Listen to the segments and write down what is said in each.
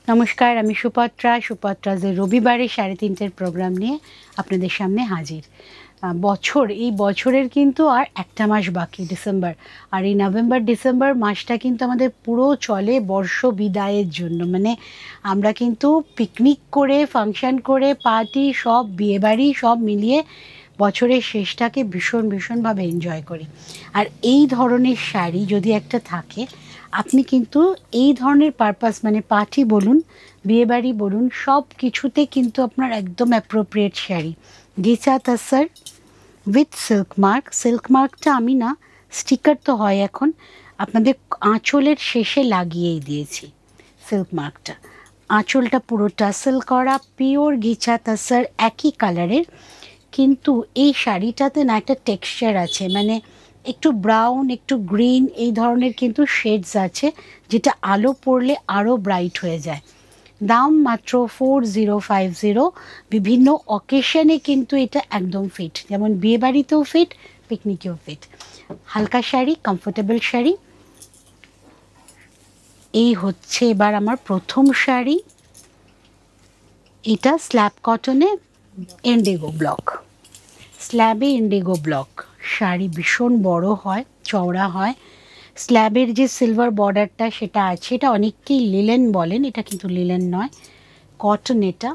নমস্কার, আমি সুপত্রাজের রবিবারে 3:30-এর প্রোগ্রাম নিয়ে আপনাদের সামনে হাজির। এই বছরের কিন্তু আর একটা মাস বাকি, ডিসেম্বর। আর এই নভেম্বর ডিসেম্বর মাসটা কিন্তু আমাদের পুরো চলে বর্ষ বিদায়ের জন্য। মানে আমরা কিন্তু পিকনিক করে, ফাংশন করে, পার্টি, সব বিয়েবাড়ি সব মিলিয়ে বছরের শেষটাকে ভীষণভাবে এনজয় করি। আর এই ধরনের শাড়ি যদি একটা থাকে, আপনি কিন্তু এই ধরনের পারপাস, মানে পার্টি বলুন, বিয়েবাড়ি বলুন, সব কিছুতে কিন্তু আপনার একদম appropriate sari. Ghicha tussar with silk মার্কটা আমি না, স্টিকার তো হয় এখন, আপনাদের আঁচলের শেষে লাগিয়েই দিয়েছি সিল্ক মার্কটা। আঁচলটা পুরো টাসেল করা, পিওর গিচা তাসার, একই কালারের। কিন্তু এই শাড়িটাতে না একটা টেক্সচার আছে, মানে একটু ব্রাউন, একটু গ্রিন, এই ধরনের কিন্তু শেডস আছে, যেটা আলো পড়লে আরও ব্রাইট হয়ে যায়। দাম মাত্র 4050। বিভিন্ন অকেশনে কিন্তু এটা একদম ফিট, যেমন বিয়েবাড়িতেও ফিট, পিকনিকেও ফিট। হালকা শাড়ি, কমফোর্টেবল শাড়ি। এই হচ্ছে এবার আমার প্রথম শাড়ি। এটা স্ল্যাব কটনে ইন্ডিগো ব্লক, স্ল্যাবে ইন্ডিগো ব্লক শাড়ি। ভীষণ বড় হয়, চওড়া হয়। স্ল্যাবের যে সিলভার বর্ডারটা সেটা আছে, এটা অনেককেই লিলেন বলেন, এটা কিন্তু লিলেন নয়, কটন এটা।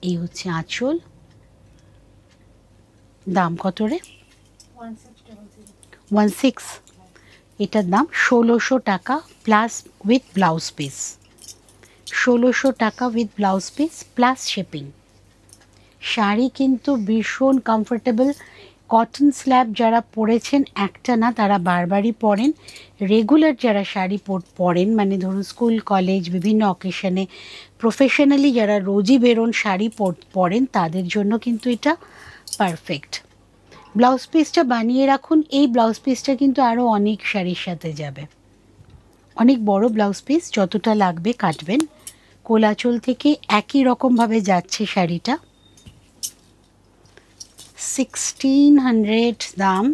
এই হচ্ছে আঁচল। দাম কত রে? 16। এটার দাম 1600 টাকা প্লাস উইথ ব্লাউজ পিস। 1600 টাকা with blouse piece plus shipping. Sari কিন্তু ভীষণ কমফোর্টেবল। কটন স্ল্যাব যারা পরেছেন একটা না, তারা বারবারই পরেন। রেগুলার যারা শাড়ি পরেন, মানে ধরুন স্কুল কলেজ বিভিন্ন অকেশনে, প্রফেশনালি যারা রোজই বেরোন শাড়ি পরেন, তাদের জন্য কিন্তু এটা পারফেক্ট। ব্লাউজ পিসটা বানিয়ে রাখুন। এই ব্লাউজ পিসটা কিন্তু আরও অনেক শাড়ির সাথে যাবে। অনেক বড় ব্লাউজ পিস, যতটা লাগবে কাটবেন। কোলাচল থেকে একই রকমভাবে যাচ্ছে শাড়িটা। 1600 দাম।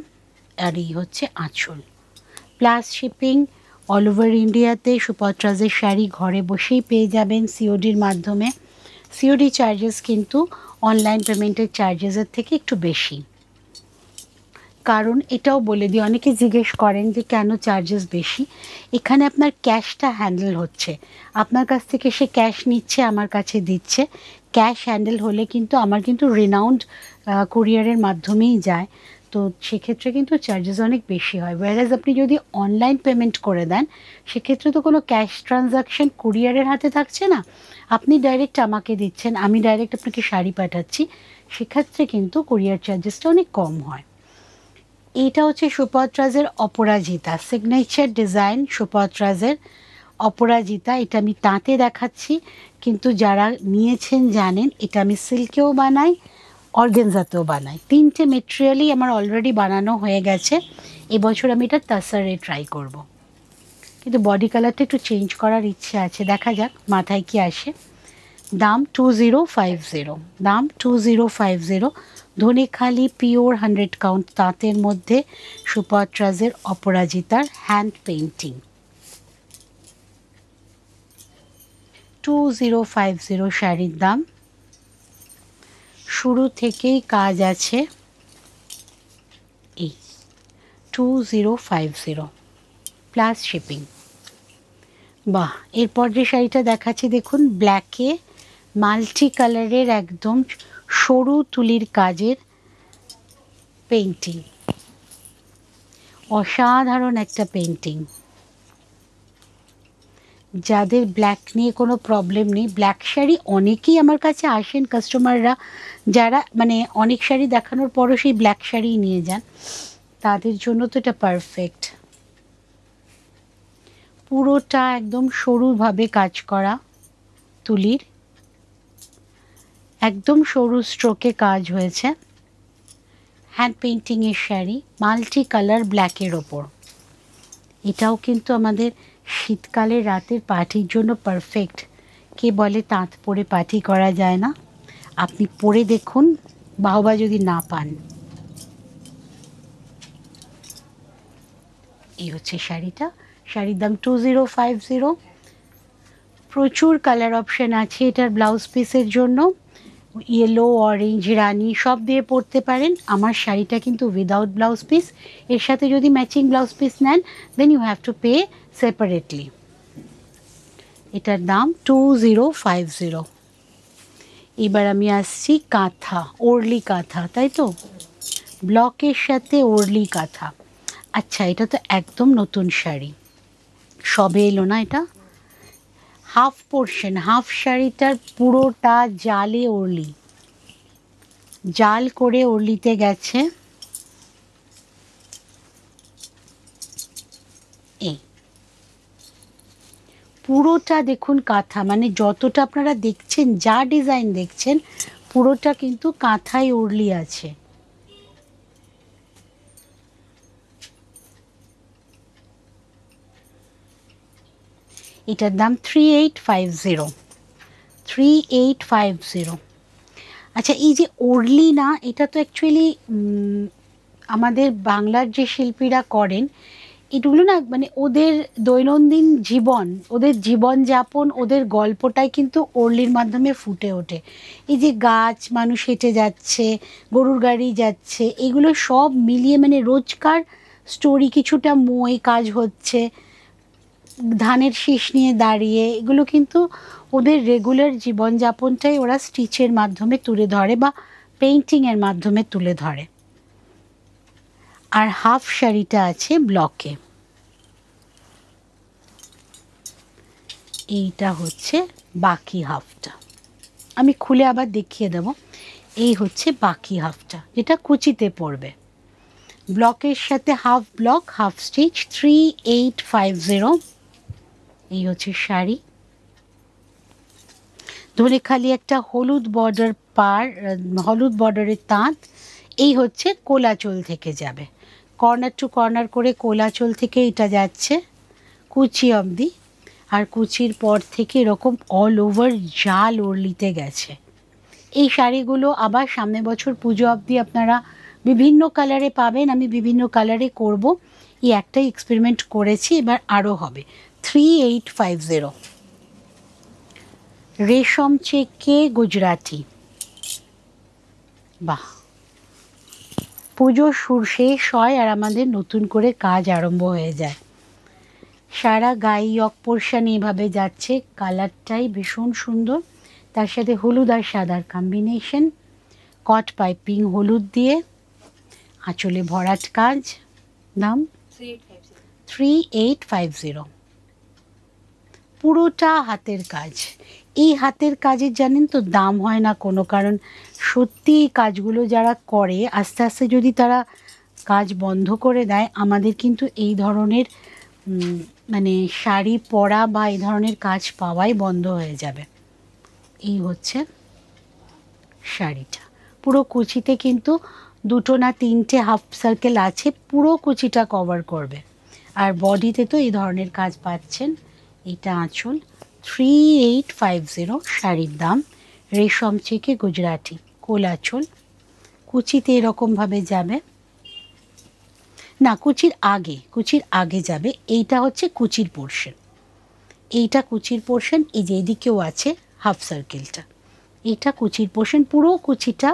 আর এই হচ্ছে আঁচল প্লাস শিপিং। অল ওভার ইন্ডিয়াতে সুপত্রাজের শাড়ি ঘরে বসেই পেয়ে যাবেন সিওডির মাধ্যমে। সিওডি চার্জেস কিন্তু অনলাইন পেমেন্টের চার্জেসের থেকে একটু বেশি। কারণ এটাও বলে দিই, অনেকে জিজ্ঞেস করেন যে কেন চার্জেস বেশি। এখানে আপনার ক্যাশটা হ্যান্ডেল হচ্ছে, আপনার কাছ থেকে সে ক্যাশ নিচ্ছে, আমার কাছে দিচ্ছে। ক্যাশ হ্যান্ডেল হলে কিন্তু আমার কিন্তু রিনাউন্ড কুরিয়ারের মাধ্যমেই যায়, তো সেক্ষেত্রে কিন্তু চার্জেস অনেক বেশি হয়। ওয়ারাজ আপনি যদি অনলাইন পেমেন্ট করে দেন, সেক্ষেত্রে তো কোনো ক্যাশ ট্রানজাকশন কুরিয়ারের হাতে থাকছে না, আপনি ডাইরেক্ট আমাকে দিচ্ছেন, আমি ডাইরেক্ট আপনাকে শাড়ি পাঠাচ্ছি, সেক্ষেত্রে কিন্তু কুরিয়ার চার্জেসটা অনেক কম হয়। এটা হচ্ছে সুপত্রাজের অপরাজিতা, সিগনেচার ডিজাইন সুপত্রাজের অপরাজিতা। এটা আমি তাঁতে দেখাচ্ছি, কিন্তু যারা নিয়েছেন জানেন এটা আমি সিল্কেও বানাই, অর্গেনজাতেও বানাই। 3টে মেটেরিয়ালই আমার অলরেডি বানানো হয়ে গেছে। এবছর আমি এটা তাসারে ট্রাই করব, কিন্তু বডি কালারটা একটু চেঞ্জ করার ইচ্ছে আছে, দেখা যাক মাথায় কি আসে। দাম 2050। দাম 2050। ধনেখালি পিওর 100 কাউন্ট তাঁতের মধ্যে সুপত্রাজের অপরাজিতার হ্যান্ড পেইন্টিং। 2050 শাড়ির দাম। শুরু থেকেই কাজ আছে। এই 2050 প্লাস শিপিং। বাহ, এরপর যে শাড়িটা দেখাচ্ছি দেখুন, ব্ল্যাকে মাল্টি কালারের একদম সরু তুলির কাজের পেইন্টিং। অসাধারণ একটা পেইন্টিং। যাদের ব্ল্যাক নিয়ে কোনো প্রবলেম নেই, ব্ল্যাক শাড়ি অনেকেই আমার কাছে আসেন কাস্টমাররা, যারা মানে অনেক শাড়ি দেখানোর পরও সেই ব্ল্যাক শাড়ি নিয়ে যান, তাদের জন্য তো এটা পারফেক্ট। পুরোটা একদম সরুভাবে কাজ করা তুলির, একদম সরু স্ট্রোকে কাজ হয়েছে। হ্যান্ড পেইন্টিংয়ের শাড়ি, মাল্টি কালার ব্ল্যাকের ওপর। এটাও কিন্তু আমাদের শীতকালের রাতের পার্টির জন্য পারফেক্ট। কে বলে তাঁত পরে পার্টি করা যায় না? আপনি পরে দেখুন, বাহবা যদি না পান। এই হচ্ছে শাড়িটা। শাড়ির দাম 2050। প্রচুর কালার অপশান আছে এটার ব্লাউজ পিসের জন্য। ইয়েলো, অরেঞ্জ, রানি সব দিয়ে পরতে পারেন। আমার শাড়িটা কিন্তু উইদাউট ব্লাউজ পিস। এর সাথে যদি ম্যাচিং ব্লাউজ পিস নেন then you have to pay separately. এটার দাম 2050। এবার আমি আসছি কাঁথা, ওরলি কাঁথা, তাই তো? ব্লকের সাথে ওরলি কাঁথা। আচ্ছা, এটা তো একদম নতুন শাড়ি, সবে এলো না এটা? হাফ পোর্শন, হাফ শাড়িটার পুরোটা জালে ওরলি, জাল করে ওরলিতে গেছে। এই পুরোটা দেখুন কাঁথা, মানে যতটা আপনারা দেখছেন, যা ডিজাইন দেখছেন পুরোটা কিন্তু কাঁথায় ওরলি আছে। এটার দাম 3850, 3850। আচ্ছা, এই যে ওরলি না, এটা তো অ্যাকচুয়ালি আমাদের বাংলার যে শিল্পীরা করেন এগুলো না, মানে ওদের দৈনন্দিন জীবন, ওদের জীবনযাপন, ওদের গল্পটাই কিন্তু ওরলির মাধ্যমে ফুটে ওঠে। এই যে গাছ, মানুষ হেঁটে যাচ্ছে, গরুর গাড়ি যাচ্ছে, এগুলো সব মিলিয়ে মানে রোজকার স্টোরি, কিছুটা মই কাজ হচ্ছে, ধানের শীষ নিয়ে দাঁড়িয়ে, এগুলো কিন্তু ওদের রেগুলার জীবনযাপনটাই ওরা স্টিচের মাধ্যমে তুলে ধরে বা পেইন্টিংয়ের মাধ্যমে তুলে ধরে। আর হাফ শাড়িটা আছে ব্লকে। এইটা হচ্ছে বাকি হাফটা, আমি খুলে আবার দেখিয়ে দেব। এই হচ্ছে বাকি হাফটা, যেটা কুচিতে পড়বে। ব্লকের সাথে হাফ ব্লক, হাফ স্টিচ, 3850। এই হচ্ছে শাড়ি। ধরে খালি একটা হলুদ বর্ডার পার, হলুদ বর্ডারের তাঁত। এই হচ্ছে কোলাচল থেকে যাবে, কর্নার টু কর্নার করে কোলাচল থেকে এটা যাচ্ছে কুচি অবধি। আর কুচির পর থেকে এরকম অল ওভার জাল ওরলিতে গেছে। এই শাড়িগুলো আবার সামনে বছর পুজো অবধি আপনারা বিভিন্ন কালারে পাবেন। আমি বিভিন্ন কালারে করব, এই একটাই এক্সপেরিমেন্ট করেছি, এবার আরও হবে। 3850। রেশম চেকে গুজরাটি। বাহ, পুজো সুর শেষ হয় আর আমাদের নতুন করে কাজ আরম্ভ হয়ে যায়। সারা গায়ে ইয়ক পোর্শন এইভাবে যাচ্ছে, কালারটাই ভীষণ সুন্দর। তার সাথে হলুদ আর সাদার কম্বিনেশন, কট পাইপিং হলুদ দিয়ে, আঁচলে ভরাট কাজ। দাম 3850। পুরোটা হাতের কাজ। এই হাতের কাজের জানেন তো দাম হয় না কোনো, কারণ সত্যি এই কাজগুলো যারা করে আস্তে আস্তে যদি তারা কাজ বন্ধ করে দেয়, আমাদের কিন্তু এই ধরনের মানে শাড়ি পরা বা এই ধরনের কাজ পাওয়াই বন্ধ হয়ে যাবে। এই হচ্ছে শাড়িটা, পুরো কুচিতে কিন্তু দুটো না তিনটে হাফ সার্কেল আছে, পুরো কুচিটা কভার করবে। আর বডিতে তো এই ধরনের কাজ পাচ্ছেন। এটা আঁচল। 3850 শাড়ির দাম। রেশম চেকে গুজরাটি, কোল আঁচল, কুচিতে এরকমভাবে যাবে না, কুচির আগে যাবে। এইটা হচ্ছে কুচির পোর্শন, এইটা কুচির পোর্শন। এই যে এদিকেও আছে হাফ সার্কেলটা, এটা কুচির পোর্শন, পুরো কুচিটা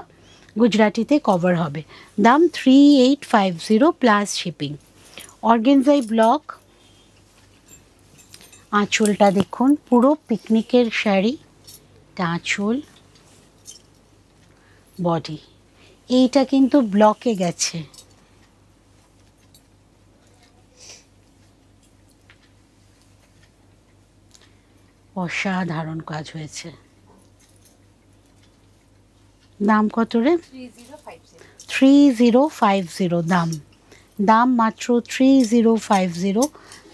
গুজরাটিতে কভার হবে। দাম 3850 প্লাস শিপিং। অর্গেনজাই ব্লক। আঁচলটা দেখুন, পুরো পিকনিকের শাড়ি, আঁচল, বডি। এইটা কিন্তু ব্লকে গেছে। অসাধারণ কাজ হয়েছে। দাম কত রে? 3050 দাম। দাম মাত্র 3050।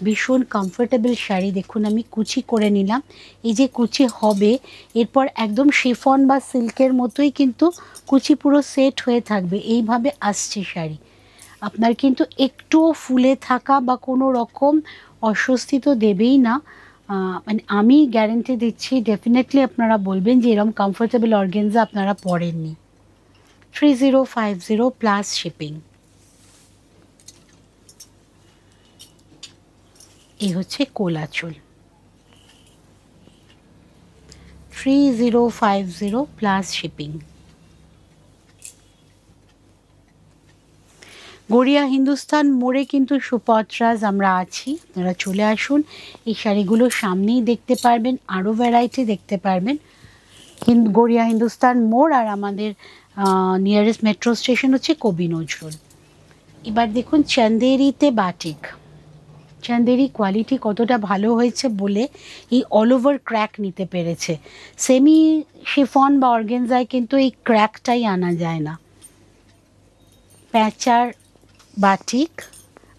ভীষণ কমফোর্টেবল শাড়ি। দেখুন আমি কুচি করে নিলাম, এই যে কুচি হবে এরপর একদম শিফন বা সিল্কের মতোই কিন্তু কুচি পুরো সেট হয়ে থাকবে। এইভাবে আসছে শাড়ি, আপনার কিন্তু একটুও ফুলে থাকা বা কোনো রকম অস্বস্তি তো দেবেই না। মানে আমি গ্যারেন্টি দিচ্ছি, ডেফিনেটলি আপনারা বলবেন যে এরকম কমফোর্টেবল অর্গেনজা আপনারা পরেননি। 3050 প্লাস শিপিং। এই হচ্ছে কোলাচল। 3050 প্লাস শিপিং। গড়িয়া হিন্দুস্তান মোড়ে কিন্তু সুপত্রাজ আমরা আছি, আপনারা চলে আসুন। এই শাড়িগুলো সামনেই দেখতে পারবেন, আরও ভ্যারাইটি দেখতে পারবেন। গড়িয়া হিন্দুস্তান মোড় আর আমাদের নিয়ারেস্ট মেট্রো স্টেশন হচ্ছে কবি নজরুল। এবার দেখুন চান্দেরিতে বাটিক। চান্দেরি কোয়ালিটি কতটা ভালো হয়েছে বলে এই অল ওভার ক্র্যাক নিতে পেরেছে। সেমি শিফন বা অর্গেনজায় কিন্তু এই ক্র্যাকটাই আনা যায় না। প্যাঁচার বাটিক,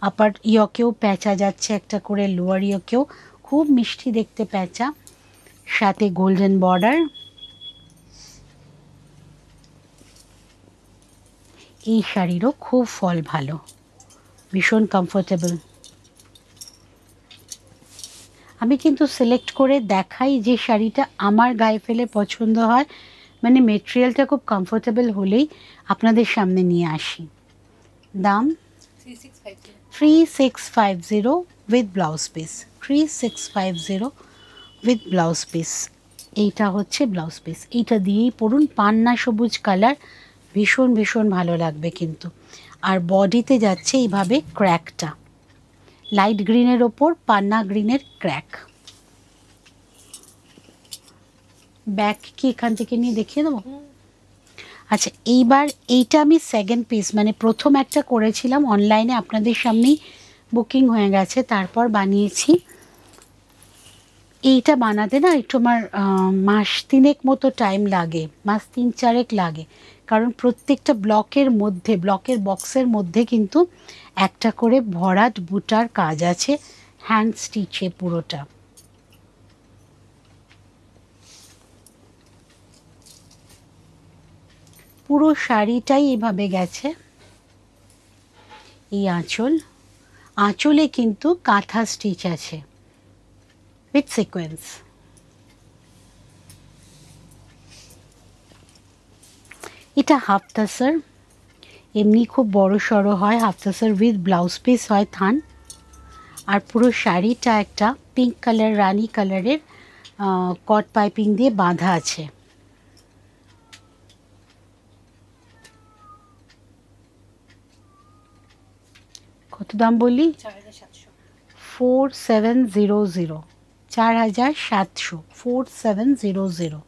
আপার ইয়কেও প্যাঁচা যাচ্ছে একটা করে, লোয়ার ইয়কেও খুব মিষ্টি দেখতে প্যাঁচা, সাথে গোল্ডেন বর্ডার। এই শাড়িরও খুব ফল ভালো, ভীষণ কমফোর্টেবল। আমি কিন্তু সিলেক্ট করে দেখাই যে শাড়িটা আমার গায়ে ফেলে পছন্দ হয়, মানে মেটেরিয়ালটা খুব কমফোর্টেবল হলেই আপনাদের সামনে নিয়ে আসি। দাম 3650 with blouse piece, 3650 with blouse piece. এইটা হচ্ছে ব্লাউজ পিস, এইটা দিয়েই পরুন, পান্না সবুজ কালার, ভীষণ ভীষণ ভালো লাগবে কিন্তু। আর বডিতে যাচ্ছে এইভাবে ক্র্যাকটা, লাইট গ্রিনের ওপর পান্না গ্রিনের ক্র্যাক। ব্যাক কি এখান থেকে নিয়ে দেখিয়ে দেবো? আচ্ছা, এইবার এইটা আমি সেকেন্ড পিস, মানে প্রথম একটা করেছিলাম অনলাইনে, আপনাদের সামনেই বুকিং হয়ে গেছে, তারপর বানিয়েছি। এইটা বানাতে না একটু আমার মাস তিনেক মতো টাইম লাগে, মাস 3-4 লাগে, কারণ প্রত্যেকটা ব্লকের মধ্যে, ব্লকের বক্সের মধ্যে কিন্তু একটা করে ভরাট বুটার কাজ আছে, হ্যান্ড স্টিচে পুরোটা। পুরো শাড়িটাই এভাবে গেছে। এই আঁচল, আঁচলে কিন্তু কাঁথা স্টিচ আছে উইথ সিকোয়েন্স। এটা হাফ তাসার, এমনি খুব বড় সড়ো হয়, হাফ তাসার উইথ ব্লাউজ পিস হয় থান। আর পুরো শাড়িটা একটা পিঙ্ক কালার, রানি কালারের কট পাইপিং দিয়ে বাঁধা আছে। কত দাম বলি? 4700, 4700, 4700।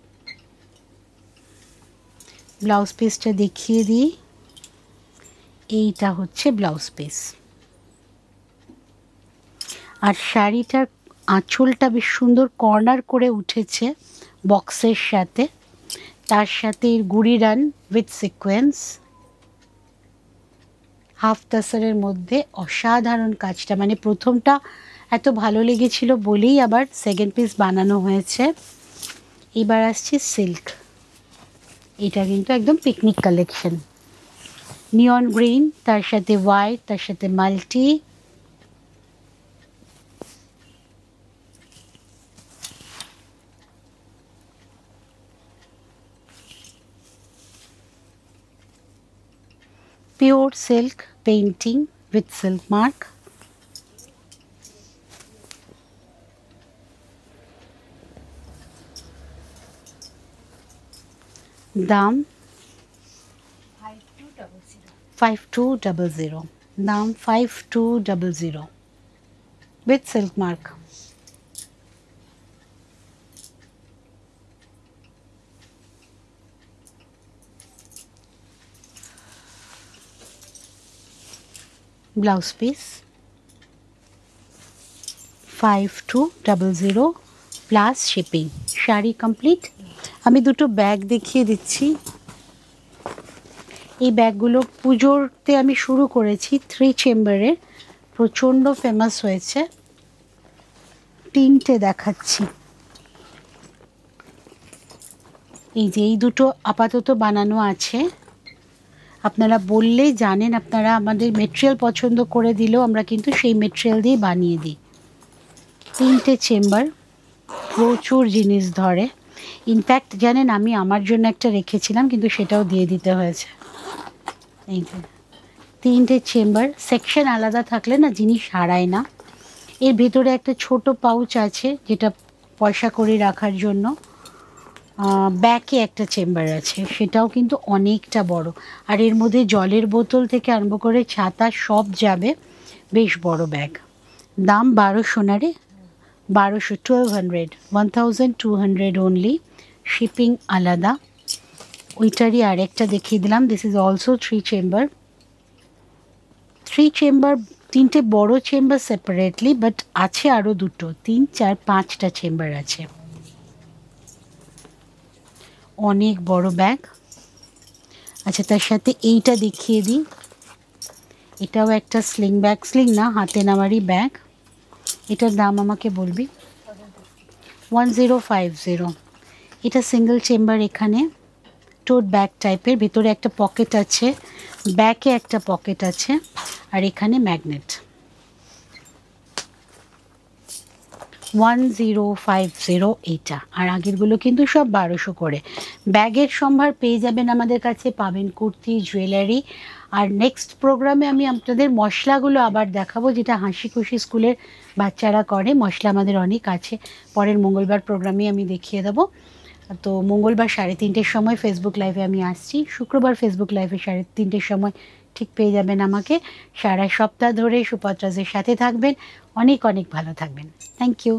ব্লাউজ পিসটা দেখিয়ে দিই, এইটা হচ্ছে ব্লাউজ পিস। আর শাড়িটার আঁচলটা বেশ সুন্দর কর্নার করে উঠেছে বক্সের সাথে, তার সাথে গুড়ি রান উইথ সিকোয়েন্স। হাফ তাসারের মধ্যে অসাধারণ কাজটা, মানে প্রথমটা এত ভালো লেগেছিল বলেই আবার সেকেন্ড পিস বানানো হয়েছে। এবার আসছে সিল্ক, এটা কিন্তু একদম পিকনিক কালেকশন, নিয়ন গ্রিন, তার সাথে হোয়াইট, তার সাথে multi. Pure silk painting with silk mark. দাম 5200, দাম 5200 with silk mark. Blouse piece 5200 plus shipping, sari complete. আমি দুটো ব্যাগ দেখিয়ে দিচ্ছি। এই ব্যাগগুলো পুজোরতে আমি শুরু করেছি, 3 চেম্বারের, প্রচণ্ড ফেমাস হয়েছে। 3টে দেখাচ্ছি। এই যে এই দুটো আপাতত বানানো আছে, আপনারা বললেই জানেন, আপনারা আমাদের মেটেরিয়াল পছন্দ করে দিলেও আমরা কিন্তু সেই মেটেরিয়াল দিয়ে বানিয়ে দিই। 3টে চেম্বার, প্রচুর জিনিস ধরে। ইনফ্যাক্ট জানেন, আমি আমার জন্য একটা রেখেছিলাম, কিন্তু সেটাও দিয়ে দিতে হয়েছে। এই যে 3টে চেম্বার, সেকশন আলাদা থাকলে না জিনিস হারায় না। এর ভেতরে একটা ছোট পাউচ আছে, যেটা পয়সা করে রাখার জন্য। ব্যাকে একটা চেম্বার আছে, সেটাও কিন্তু অনেকটা বড়। আর এর মধ্যে জলের বোতল থেকে আরম্ভ করে ছাতা সব যাবে, বেশ বড় ব্যাগ। দাম 1200 না রে, 1200, 1200, 1200 অনলি, শিপিং আলাদা। ওইটারই আরেকটা দেখিয়ে দিলাম, this is also 3 chamber. 3 chamber, 3টে বড় চেম্বার সেপারেটলি, বাট আছে আরও 2টো, 3, 4, 5টা চেম্বার আছে। অনেক বড় ব্যাগ। আচ্ছা, তার সাথে এইটা দেখিয়ে দিই, এটাও একটা স্লিং ব্যাগ, স্লিং না, হাতে নেওয়ারই ব্যাগ। এটার দাম আমাকে বলবি? 1050। এটা সিঙ্গেল চেম্বার, এখানে টোট ব্যাগ টাইপের, ভিতরে একটা পকেট আছে, ব্যাকে একটা পকেট আছে, আর এখানে ম্যাগনেট। 1050 এটা। আর আগেরগুলো কিন্তু সব 1200 করে। ব্যাগের সম্ভার পেয়ে যাবেন আমাদের কাছে, পাবেন কুর্তি, জুয়েলারি। আর নেক্সট প্রোগ্রামে আমি আপনাদের মশলাগুলো আবার দেখাবো, যেটা হাসি খুশি স্কুলের বাচ্চারা করে। মশলা আমাদের অনেক আছে, পরের মঙ্গলবার প্রোগ্রামে আমি দেখিয়ে দেবো। তো মঙ্গলবার 3:30-র সময় ফেসবুক লাইভে আমি আসছি, শুক্রবার ফেসবুক লাইভে 3:30-র সময় ঠিক পেয়ে যাবেন আমাকে। সারা সপ্তাহ ধরে সুপত্রাজের সাথে থাকবেন, অনেক অনেক ভালো থাকবেন। Thank you.